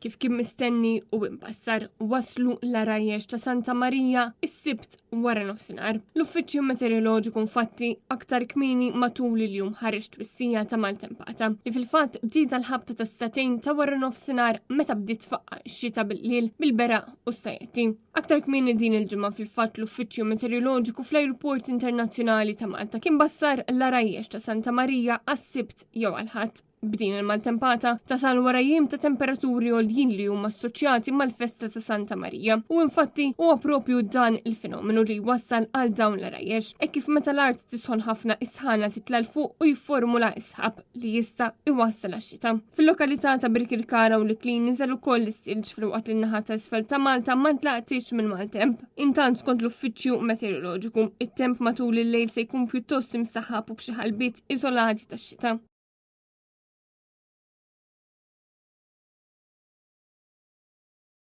kif kien mistenni u imbassar waslu l-arajjex ta' Santa Marija is-Sibt wara nofsinhar. L-Uffiċċju Meteoroloġiku infatti aktar kmieni matul il-jum ħareġ twissija ta' maltempata li fil-fatt bdiet l-ħabta ta' statejn ta' wara nofsinhar meta bdiet tfaqqa x-xita bil-lil bil-beraq u stajjetti. Aktar kmieni din il-ġimgħa fil-fatt l-Uffiċċju Meteoroloġiku fl-Ajruport Internazzjonali ta' Malta kien bassar l-arajjex ta' Santa Marija għas-Sibt jew għall-Ħadd. B'din il-maltempata tasal wara jiem ta' temperaturi għoljin li huma assoċjati mal-festa ta' Santa Marija u infatti huwa propju dan il-fenomenu li wassal għal dawn l-arajjex e kif meta l-art tisħon ħafna isħana titlal fuq u jifformula isħab li jista' iwassal għax-xita. Fil-lokalità ta' Birkirkara u l-Klin niżel ukoll l-istilġ fil-waqt li naħa ta' isfel ta' Malta ma ntlaqtix minn maltemp. Intant skont l-Uffiċċju Meteoroloġiku, it-temp matul il-lejl se jkun pjuttost imsaħħab u b'xi ħalbiet iżolati tax-xita.